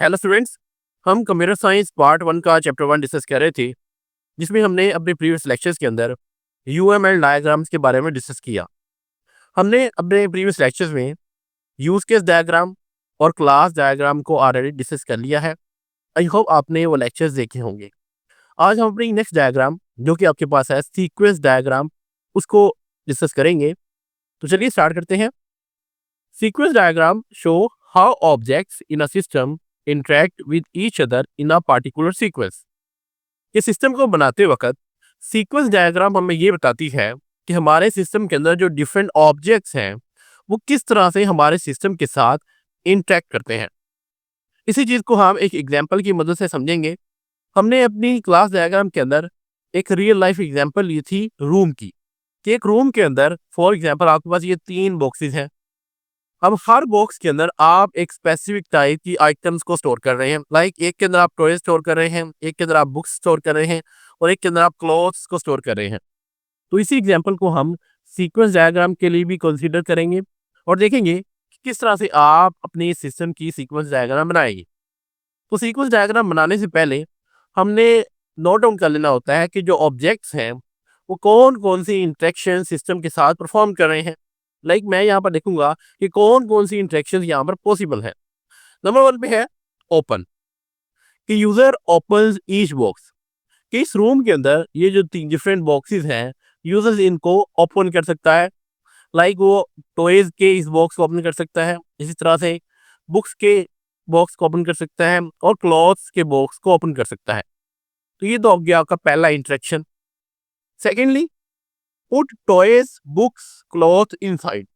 Hello students. हम computer science part 1 का chapter 1 discuss कर रहे थे, जिसमें हमने अपने प्रीवियस लेक्चर्स के अंदर यूएमएल डायग्राम्स के बारे में डिस्कस किया। हमने अपने प्रीवियस लेक्चर्स में यूज केस डायग्राम और क्लास डायग्राम को ऑलरेडी डिस्कस कर लिया है। आई होप आपने वो लेक्चर्स देखे होंगे। आज हम अपनी नेक्स्ट डायग्राम, जो कि आपके पास है सीक्वेंस डायग्राम, उसको डिस्कस करेंगे। तो चलिए स्टार्ट करते हैं। Sequence diagram show how objects in a system interact with each other in a particular sequence. ये सिस्टम को बनाते वक्त सीक्वेंस डायग्राम हमें ये बताती है कि हमारे सिस्टम के अंदर जो डिफरेंट ऑब्जेक्ट्स हैं वो किस तरह से हमारे सिस्टम के साथ इंटरेक्ट करते हैं। इसी चीज़ को हम एक एग्जांपल की मदद से समझेंगे। हमने अपनी क्लास डायग्राम के अंदर एक रियल लाइफ एग्जांपल ली थी रूम की, कि एक रूम के अंदर फॉर एग्जांपल आपके पास ये 3 बॉक्सेस हैं। अब हर बॉक्स के अंदर आप एक स्पेसिफिक टाइप की आइटम्स को स्टोर कर रहे हैं। लाइक एक के अंदर आप टॉय स्टोर कर रहे हैं, एक के अंदर आप बुक्स स्टोर कर रहे हैं और एक के अंदर आप क्लॉथ्स को स्टोर कर रहे हैं। तो इसी एग्जांपल को हम सीक्वेंस डायग्राम के लिए भी कंसीडर करेंगे और देखेंगे कि किस तरह से आप अपने सिस्टम की सीक्वेंस डायग्राम बनाएंगे। तो सीक्वेंस डायग्राम बनाने से पहले हमने नोट डाउन कर लेना होता है कि जो ऑब्जेक्ट्स हैं वो कौन कौन सी इंटरेक्शन सिस्टम के साथ परफॉर्म कर रहे हैं। लाइक मैं यहाँ पर देखूंगा कि कौन कौन सी इंटरेक्शन यहाँ पर पॉसिबल है। नंबर 1 पे है ओपन, कि यूजर ओपन्स ईच बॉक्स, कि इस रूम के अंदर ये जो 3 डिफरेंट बॉक्सेस हैं यूजर इनको ओपन कर सकता है। लाइक वो टॉयज के इस बॉक्स को ओपन कर सकता है, इसी तरह से बुक्स के बॉक्स को ओपन कर सकता है और क्लॉथ्स के बॉक्स को ओपन कर सकता है। तो ये तो हो गया आपका पहला interaction. Secondly, put toys books cloth inside,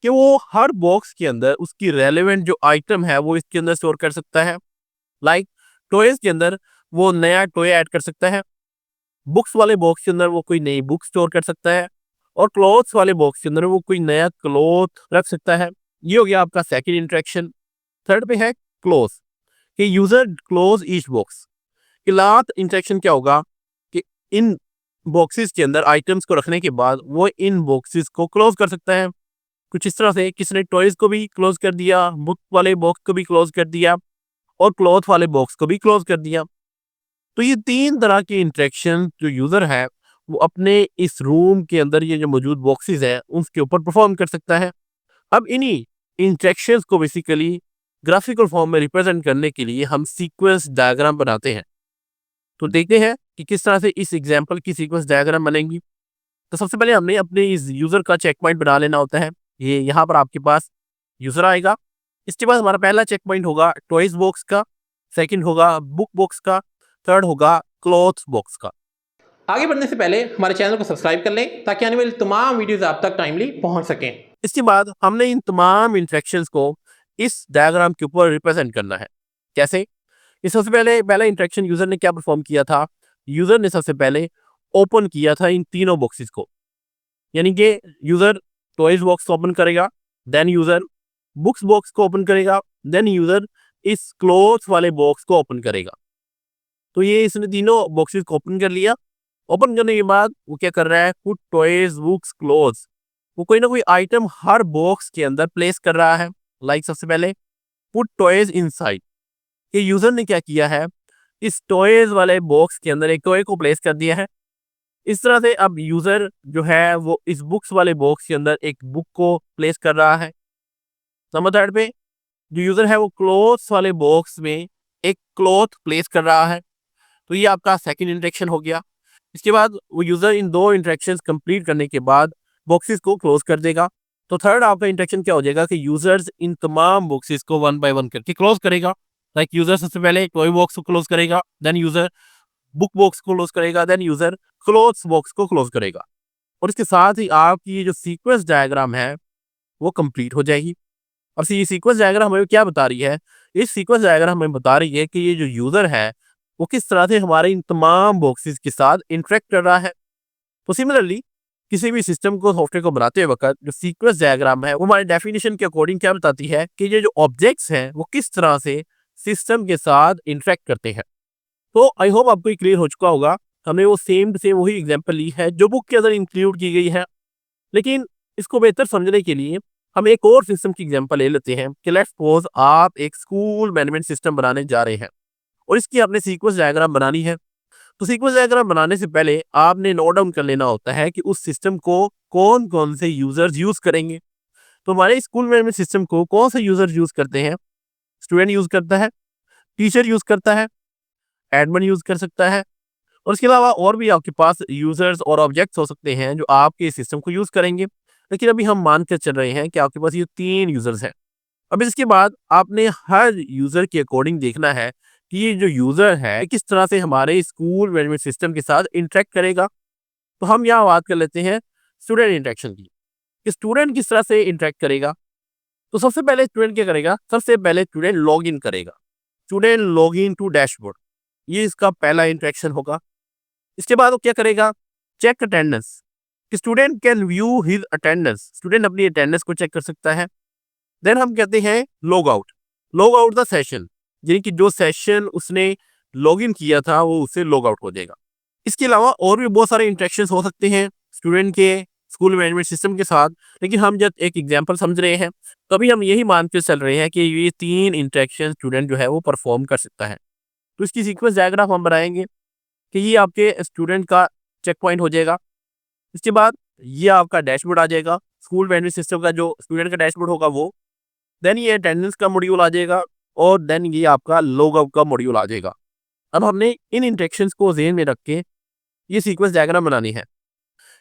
कि वो हर बॉक्स के अंदर उसकी रेलेवेंट जो आइटम है वो इसके अंदर स्टोर कर सकता है। लाइक टॉयज के अंदर वो नया टॉय ऐड कर सकता है, बुक्स वाले बॉक्स के अंदर वो कोई नई बुक स्टोर कर सकता है और क्लॉथ्स वाले बॉक्स के अंदर वो कोई नया क्लॉथ रख सकता है। ये हो गया आपका सेकंड इंटरेक्शन। थर्ड पे है क्लोज, कि यूजर क्लोज ईच बॉक्स। कि लास्ट इंटरेक्शन क्या होगा कि इन बॉक्सेस के अंदर आइटम्स को रखने के बाद वो इन बॉक्सेस को क्लोज कर सकता है। कुछ इस तरह से किसी ने टॉयज को भी क्लोज कर दिया, बुक वाले बॉक्स को भी क्लोज कर दिया और क्लॉथ वाले बॉक्स को भी क्लोज कर दिया। तो ये 3 तरह के इंटरेक्शन जो यूजर है वो अपने इस रूम के अंदर ये जो मौजूद बॉक्सेस हैं उसके ऊपर परफॉर्म कर सकता है। अब इन्हीं इंटरेक्शंस को बेसिकली ग्राफिकल फॉर्म में रिप्रेजेंट करने के लिए हम सीक्वेंस डायग्राम बनाते हैं। तो देखते हैं कि किस तरह से इस एग्जाम्पल की सीक्वेंस डायग्राम बनेंगी। तो सबसे पहले हमने अपने इस यूजर का चेक पॉइंट बना लेना होता है। ये यहाँ पर आपके पास यूजर आएगा। इसके बाद हमारा पहला चेक पॉइंट होगा टॉयज बॉक्स का, सेकंड होगा बुक बॉक्स का, थर्ड होगा क्लॉथ बॉक्स का। आगे बढ़ने से पहले हमारे चैनल को सब्सक्राइब कर लें ताकि आने वाली तमाम वीडियोस आप तक टाइमली पहुंच सकें। इसके बाद हमने इन तमाम इंटरेक्शंस को इस डायग्राम के ऊपर रिप्रेजेंट करना है। कैसे? इस सबसे पहले पहला इंटरेक्शन यूजर ने क्या परफॉर्म किया था? यूजर ने सबसे पहले ओपन किया था इन तीनों बॉक्सेस को, यानी कि यूजर टॉयज बॉक्स को ओपन करेगा, देन यूजर बुक्स बॉक्स को ओपन करेगा, देन यूजर इस क्लोथ्स वाले बॉक्स को ओपन करेगा। तो ये इसने तीनों बॉक्सेस को ओपन कर लिया। ओपन करने के बाद वो क्या कर रहा है? पुट टॉयज बुक्स क्लोथ्स, वो कोई ना कोई आइटम हर बॉक्स के अंदर प्लेस कर रहा है। लाइक सबसे पहले पुट टॉयज इनसाइड, ये यूजर ने क्या किया है? इस टॉयज वाले बॉक्स के अंदर एक टॉय को प्लेस कर दिया है। इस तरह से अब यूजर जो है वो इस बुक्स वाले बॉक्स के अंदर एक बुक को प्लेस कर रहा है। नंबर 3 पे जो यूजर है वो क्लॉथ्स वाले बॉक्स में एक क्लॉथ प्लेस कर रहा है। तो ये आपका सेकंड इंटरेक्शन हो गया। इसके बाद वो यूजर इन 2 इंटरेक्शंस कंप्लीट करने के बाद बॉक्सेस को क्लोज कर देगा। तो थर्ड आपका इंटरेक्शन क्या हो जाएगा कि यूजर्स इन तमाम बॉक्सेस को 1 बाय 1 करके क्लोज करेगा। लाइक यूजर सबसे पहले टॉय बॉक्स को क्लोज करेगा, देन यूजर बुक बॉक्स को क्लोज करेगा, देन यूजर क्लोथ्स बॉक्स को क्लोज करेगा। और इसके साथ ही आपकी ये जो सीक्वेंस डायग्राम है वो कंप्लीट हो जाएगी। और ये सीक्वेंस डायग्राम हमें क्या बता रही है? इस सीक्वेंस डायग्राम हमें बता रही है कि ये जो यूजर है वो किस तरह से हमारे इन तमाम बॉक्सेस के साथ इंटरेक्ट कर रहा है। तो सिमिलरली किसी भी सिस्टम को सॉफ्टवेयर को बनाते वक्त जो सीक्वेंस डायग्राम है वो हमारे डेफिनेशन के अकॉर्डिंग क्या बताती है कि ये जो ऑब्जेक्ट्स हैं वो किस तरह से सिस्टम के साथ इंटरेक्ट करते हैं। तो आई होप आपको ये क्लियर हो चुका होगा। हमने वो सेम टू सेम वही एग्जांपल ली है जो बुक के अंदर इंक्लूड की गई है, लेकिन इसको बेहतर समझने के लिए हम एक और सिस्टम की एग्जांपल ले लेते हैं कि लेट्स सपोज आप एक स्कूल मैनेजमेंट सिस्टम बनाने जा रहे हैं और इसकी आपने सीक्वेंस डायग्राम बनानी है। तो सीक्वेंस डायग्राम बनाने से पहले आपने नोट डाउन कर लेना होता है कि उस सिस्टम को कौन कौन से यूजर्स यूज करेंगे। तो हमारे स्कूल मैनेजमेंट सिस्टम को कौन से यूजर्स यूज करते हैं? स्टूडेंट यूज करता है, टीचर यूज करता है, एडमिन यूज कर सकता है, और इसके अलावा और भी आपके पास यूजर्स और ऑब्जेक्ट्स हो सकते हैं जो आपके सिस्टम को यूज करेंगे। लेकिन अभी हम मान कर चल रहे हैं कि आपके पास ये 3 यूजर्स हैं। अब इसके बाद आपने हर यूजर के अकॉर्डिंग देखना है कि ये जो यूजर है किस तरह से हमारे स्कूल मैनेजमेंट सिस्टम के साथ इंटरेक्ट करेगा। तो हम यहाँ बात कर लेते हैं स्टूडेंट इंटरेक्शन की, कि स्टूडेंट किस तरह से इंटरेक्ट करेगा। तो सबसे पहले स्टूडेंट क्या करेगा? सबसे पहले स्टूडेंट लॉग इन करेगा। Student log in to dashboard, ये इसका पहला इंटरेक्शन होगा। इसके बाद वो क्या करेगा? चेक अटेंडेंस, कि student can view his attendance, student अपनी अटेंडेंस को चेक कर सकता है। देन हम कहते हैं log out, log out the session, यानी कि जो सेशन उसने लॉग इन किया था वो उससे लॉग आउट हो जाएगा। इसके अलावा और भी बहुत सारे इंटरेक्शंस हो सकते हैं स्टूडेंट के स्कूल मैनेजमेंट सिस्टम के साथ, लेकिन हम जब एक एग्जांपल समझ रहे हैं तभी हम यही मान के चल रहे हैं कि ये 3 इंटरेक्शन स्टूडेंट जो है वो परफॉर्म कर सकता है। तो इसकी सीक्वेंस डायग्राम हम बनाएंगे कि ये आपके स्टूडेंट का चेक पॉइंट हो जाएगा। इसके बाद ये आपका डैशबोर्ड आ जाएगा, स्कूल मैनेजमेंट सिस्टम का जो स्टूडेंट का डैशबोर्ड होगा वो। देन ये अटेंडेंस का मॉड्यूल आ जाएगा और देन ये आपका लॉग आउट का मॉड्यूल आ जाएगा। अब हमने इन इंटरेक्शंस को ज़हन में रख के ये सीक्वेंस डायग्राम बनानी है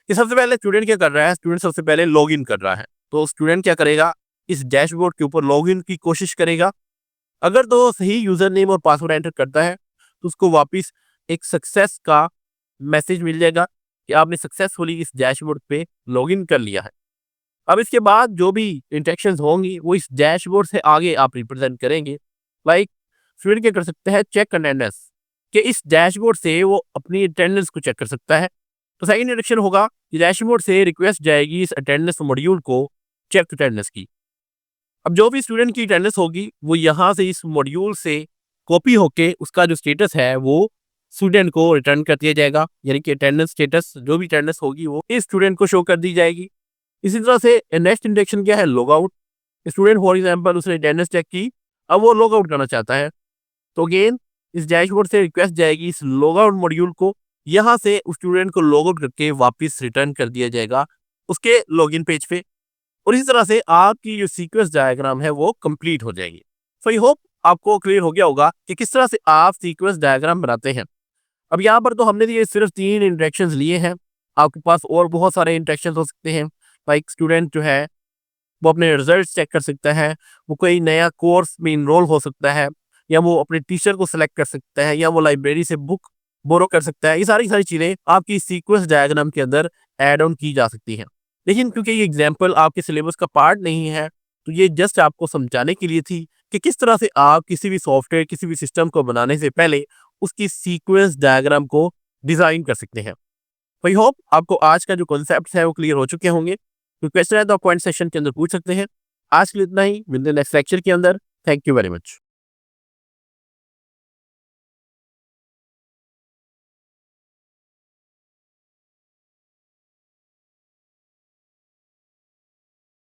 कि सबसे पहले स्टूडेंट क्या कर रहा है? स्टूडेंट सबसे पहले लॉग इन कर रहा है। तो स्टूडेंट क्या करेगा? इस डैशबोर्ड के ऊपर लॉग इन की कोशिश करेगा। अगर तो सही यूजर नेम और पासवर्ड एंटर करता है तो उसको वापस एक सक्सेस का मैसेज मिल जाएगा कि आपने सक्सेसफुली इस डैशबोर्ड पे लॉगिन कर लिया है। अब इसके बाद जो भी इंटरेक्शंस होंगी वो इस डैशबोर्ड से आगे आप रिप्रेजेंट करेंगे। लाइक स्टूडेंट क्या कर सकते हैं? चेक अटेंडेंस, कि इस डैशबोर्ड से वो अपनी अटेंडेंस को चेक कर सकता है। तो सेकंड इंटरेक्शन होगा कि डैशबोर्ड से रिक्वेस्ट जाएगी इस अटेंडेंस मॉड्यूल को चेक अटेंडेंस की। अब जो भी स्टूडेंट की अटेंडेंस होगी वो यहाँ से इस मॉड्यूल से कॉपी होके उसका जो स्टेटस है वो स्टूडेंट को रिटर्न कर दिया जाएगा, यानी कि अटेंडेंस स्टेटस जो भी अटेंडेंस होगी वो इस स्टूडेंट को शो कर दी जाएगी। इसी तरह से नेक्स्ट इंटरेक्शन क्या है? Log out. Student for example उसने अटेंडेंस चेक की, अब वो लॉग आउट करना चाहता है। तो अगेन इस डैशबोर्ड से रिक्वेस्ट जाएगी इस लॉग आउट मॉड्यूल को, यहाँ से उस स्टूडेंट को लॉग आउट करके वापस रिटर्न कर दिया जाएगा उसके लॉगिन पेज पे। और इसी तरह से आपकी जो सीक्वेंस डायग्राम है वो कंप्लीट हो जाएगी। सो आई होप आपको क्लियर हो गया होगा कि किस तरह से आप सीक्वेंस डायग्राम बनाते हैं। अब यहाँ पर तो हमने ये सिर्फ 3 इंटरेक्शंस लिए हैं, आपके पास और बहुत सारे इंटरेक्शंस हो सकते हैं। लाइक स्टूडेंट जो है वो अपने रिजल्ट चेक कर सकता है, वो कोई नया कोर्स में इनरोल हो सकता है, या वो अपने टीचर को सिलेक्ट कर सकता है, या वो लाइब्रेरी से बुक बोरो कर सकता है। ये सारी चीज़ें आपकी सीक्वेंस डायग्राम के अंदर ऐड ऑन की जा सकती हैं। लेकिन क्योंकि ये एग्जाम्पल आपके सिलेबस का पार्ट नहीं है तो ये जस्ट आपको समझाने के लिए थी कि किस तरह से आप किसी भी सॉफ्टवेयर किसी भी सिस्टम को बनाने से पहले उसकी सीक्वेंस डायग्राम को डिज़ाइन कर सकते हैं। आई होप आपको आज का जो कॉन्सेप्ट है वो क्लियर हो चुके होंगे। कोई क्वेश्चन है तो आप कमेंट सेक्शन के अंदर पूछ सकते हैं। आज के लिए इतना ही, मिलते हैं नेक्स्ट लेक्चर के अंदर। Thank you very much.